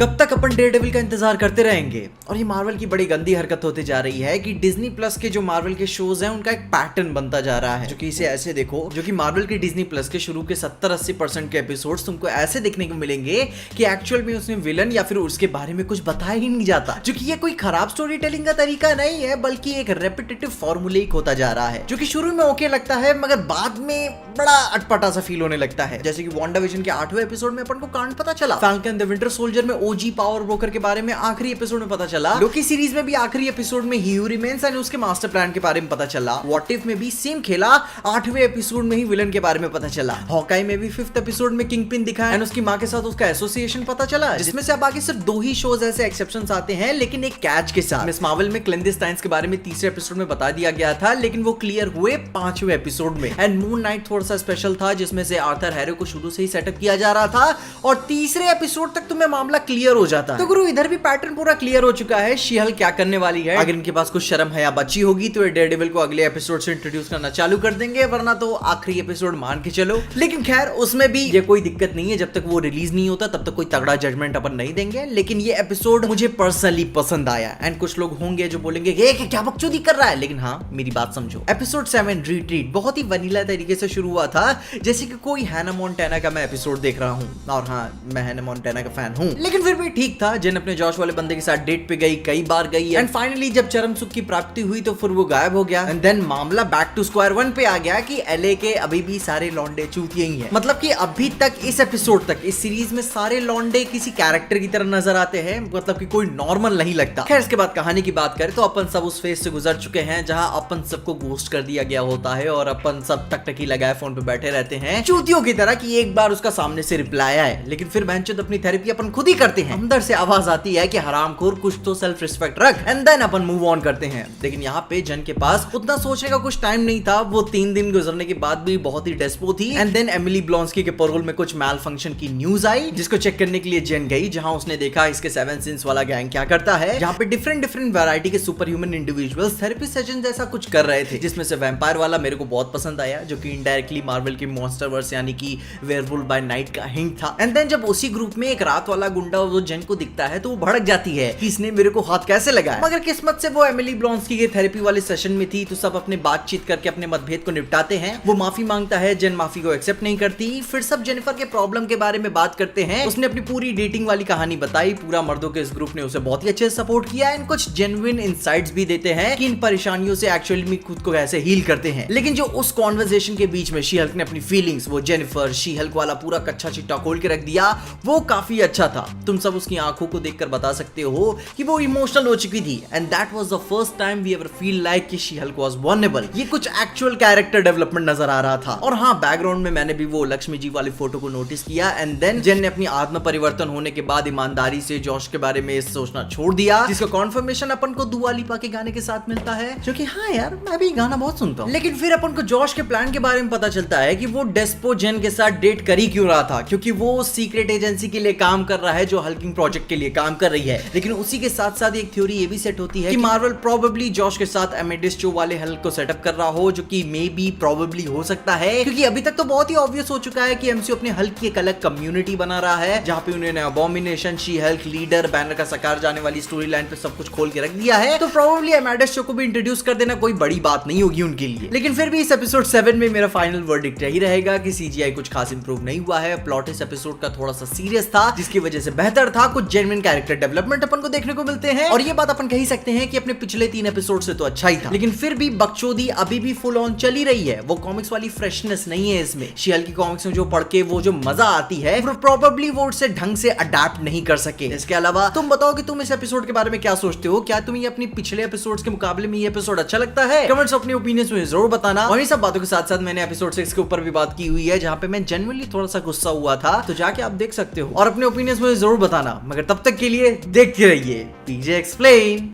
कब तक अपन डेयरडेविल का इंतजार करते रहेंगे। और ये मार्वल की बड़ी गंदी हरकत होती जा रही है कि डिज्नी प्लस के जो मार्वल के शोज हैं उनका एक पैटर्न बनता जा रहा है, जो कि इसे ऐसे देखो, जो कि मार्वल के डिज्नी प्लस के शुरू के 70-80% के एपिसोड्स तुमको ऐसे देखने को मिलेंगे कि एक्चुअल में उसने विलन या फिर उसके बारे में कुछ बताया ही नहीं जाता, जो कि ये कोई खराब स्टोरी टेलिंग का तरीका नहीं है, बल्कि एक रेपिटेटिव फॉर्मूलेइक होता जा रहा है, जो कि शुरू में ओके लगता है मगर बाद में बड़ा अटपटा सा फील होने लगता है। जैसे कि वांडाविजन के 8वें एपिसोड में अपन को कांड पता चला, फैल्कन द विंटर सोल्जर में ओजी पावर ब्रोकर के बारे में आखिरी एपिसोड में पता चला, लोकी सीरीज में भी आखिरी एपिसोड में ही हू रिमेन्स एंड उसके मास्टर प्लान के बारे में पता चला, व्हाट इफ में भी सेम खेला, 8वें एपिसोड में ही विलन के बारे में पता चला, हॉकाई में भी 5th एपिसोड में किंगपिन दिखा एंड उसकी मां के साथ उसका एसोसिएशन पता चला, जिसमें से अब आगे सिर्फ 2 ही शोज ऐसे एक्सेप्शंस आते हैं, लेकिन एक कैच के साथ। मिस मार्वल में क्लेंडिस्टाइन्स के बारे में 3रे एपिसोड में बता दिया गया था, लेकिन वो क्लियर हुए 5वें एपिसोड में। एंड मून नाइट थोड़ा सा स्पेशल था, जिसमें से आर्थर हैरो को शुरू से ही सेटअप किया जा रहा था और 3रे एपिसोड तक तुम्हें मामला क्लियर हो जाता। तो गुरु इधर भी पैटर्न पूरा क्लियर हो चुका है, शी-हल्क क्या करने वाली है। अगर इनके पास कुछ शर्म है या बची होगी तो ये डेयरडेविल को अगले एपिसोड से इंट्रोड्यूस करना चालू कर देंगे, वरना तो आखिरी एपिसोड मान के चलो। लेकिन खैर उसमें भी ये कोई दिक्कत नहीं है, जब तक वो रिलीज नहीं होता तब तक कोई तगड़ा जजमेंट अपन नहीं देंगे। लेकिन ये एपिसोड मुझे पर्सनली पसंद आया एंड कुछ लोग होंगे जो बोलेंगे ये क्या बकचोदी कर रहा है, लेकिन हाँ मेरी बात समझो। एपिसोड 7 रिट्रीट बहुत ही वनीला तरीके से शुरू हुआ था, जैसे कि कोई हैना मोंटाना का मैं एपिसोड देख रहा हूँ, और हाँ मैं हैना मोंटाना का फैन हूँ, लेकिन फिर भी ठीक था। जिन अपने जॉश वाले बंदे के साथ डेट पे गई, कई बार गई, एंड फाइनली जब चरम सुख की प्राप्ति हुई तो फिर वो गायब हो गया। एंड देन मामला बैक टू स्क्वायर 1 पे आ गया कि एलए के अभी भी सारे लौंडे चूतिए ही हैं। मतलब कि अभी तक इस एपिसोड तक इस सीरीज में सारे लौंडे किसी कैरेक्टर की तरह नजर आते हैं, मतलब कि कोई नॉर्मल नहीं लगता। खैर इसके बाद कहानी की बात करें तो अपन सब उस फेज से गुजर चुके हैं जहां अपन सबको घोस्ट कर दिया गया होता है और अपन सब टकटकी लगाए फोन पे बैठे रहते हैं चूतियों की तरह कि एक बार उसका सामने से रिप्लाई आए, लेकिन फिर बेंचोद अपनी थेरेपी अपन खुद ही करते हैं। अंदर से आवाज आती है कि हरामखोर कुछ तो सेल्फ रिस्पेक्ट रख, एंड देन अपन मूव ऑन करते हैं। लेकिन यहाँ पे जन के पास उतना सोचने का कुछ टाइम नहीं था, वो 3 दिन गुजरने के बाद भी बहुत ही डेस्पो थी। एंड देन एमिली ब्लॉन्स्की के पैरोल में कुछ मैल फंक्शन की न्यूज आई, जिसको चेक करने के लिए जन गई, जहां उसने देखा इसके 7 सिंस वाला गैंग क्या करता है, जहां पे डिफरेंट वैरायटी के super human individuals therapy session जैसा कुछ कर रहे थे, जिसमें से वैम्पायर वाला मेरे को बहुत पसंद आया, जो कि इनडायरेक्टली मार्वल की मॉन्स्टरवर्स यानी कि वेयरवुल्फ बाय नाइट का हिंट था। एंड देन जब उसी ग्रुप में एक रात वाला गुंडा वो जन को दिखता है तो वो भड़क जाती है कि इसने मेरे को हाथ कैसे लगाया, मगर किस्मत से वो एमिली ब्लॉन्स्की के थेरेपी वाले सेशन में थी, तो सब अपने बातचीत करके अपने मतभेद को निपटाते हैं। वो माफी मांगता है, जन माफी को एक्सेप्ट नहीं करती, फिर सब जेनिफर के प्रॉब्लम के बारे में बात करते हैं। उसने अपनी पूरी डेटिंग वाली कहानी बताई, पूरा मर्दों के इस ग्रुप ने उसे बहुत ही अच्छे से सपोर्ट किया एंड कुछ जेन्युइन इनसाइट्स भी देते हैं कि इन परेशानियों से एक्चुअली में खुद को कैसे हील करते हैं। लेकिन जो उस कॉन्वर्सेशन के बीच में शी-हल्क ने अपनी फीलिंग्स, वो जेनिफर शी-हल्क वाला पूरा कच्चा चिट्टा खोल के रख दिया, वो काफी अच्छा था। तुम सब उसकी आंखों को देखकर बता सकते हो कि वो इमोशनल हो चुकी थी, and that was the first time we ever feel like कि शी-हल्क वाज वल्नरेबल। ये कुछ एक्चुअल कैरेक्टर डेवलपमेंट नजर आ रहा था। और हाँ, बैकग्राउंड में मैंने भी वो लक्ष्मी जी वाली फोटो को नोटिस किया, एंड देन जेन ने अपनी आत्म परिवर्तन होने के बाद ईमानदारी से जॉश के बारे में सोचना छोड़ दिया, जिसका कॉन्फर्मेशन अपन को दुआ लिपा के गाने के साथ मिलता है, जो कि हाँ यार मैं भी गाना बहुत सुनता हूँ। लेकिन फिर अपन को जॉश के प्लान के बारे में पता चलता है कि वो डेस्पो जेन के साथ डेट कर ही क्यों रहा था, क्योंकि वो सीक्रेट एजेंसी के लिए काम कर रहा है जो हल्किंग प्रोजेक्ट के लिए काम कर रही है। लेकिन उसी के साथ साथ एक थ्योरी ये भी सेट होती है कि मार्वल प्रोबेबली जॉश के साथ एमेडिस्टो वाले हल्क को सेटअप कर रहा हो, जो कि मे बी प्रोबेबली हो सकता है, क्योंकि अभी तक तो बहुत ही ऑब्वियस हो चुका है कि एमसीयू अपने हल्क की एक अलग कम्युनिटी बना रहा है, जहां पे उन्होंने अबॉमिनेशन, शी-हल्क, लीडर, बैनर का सकार जाने वाली स्टोरी लाइन पे सब कुछ खोल के रख दिया है। तो प्रोबेबली एमेडिस्टो को भी इंट्रोड्यूस कर देना कोई बड़ी बात नहीं होगी उनके लिए। लेकिन फिर भी इस एपिसोड 7 में मेरा फाइनल वर्डिक्ट यही रहेगा कि सीजीआई कुछ खास इंप्रूव नहीं हुआ है। प्लॉट इस एपिसोड का थोड़ा सा सीरियस था, जिसकी वजह से बेहतर था। कुछ जेन्युइन कैरेक्टर डेवलपमेंट अपन को देखने को मिलते हैं, और ये बात अपन कह सकते हैं कि अपने पिछले 3 एपिसोड से तो अच्छा ही था। लेकिन फिर भी बकचोदी अभी भी फुल ऑन चली रही है, वो कॉमिक्स वाली फ्रेशनेस नहीं है इसमें। शी-हल्क की कॉमिक्स में जो पढ़ के वो जो मजा आती है, वो प्रोबेबली वो उससे ढंग से अडैप्ट नहीं कर सके। इसके अलावा तुम बताओ कि तुम इस एपिसोड के बारे में क्या सोचते हो, क्या तुम्हें अपनी पिछले एपिसोड्स के मुकाबले में ये एपिसोड अच्छा लगता है? कमेंट्स अपनी ओपिनियंस में जरूर बताना। और इन सब बातों के साथ साथ मैंने एपिसोड 6 के ऊपर भी बात की हुई है, जहां पे मैं जेन्युइनली थोड़ा सा गुस्सा हुआ था, तो जाके आप देख सकते हो और अपने ओपिनियंस में जरूर बताना। मगर तब तक के लिए देखते रहिए पीजे एक्सप्लेन।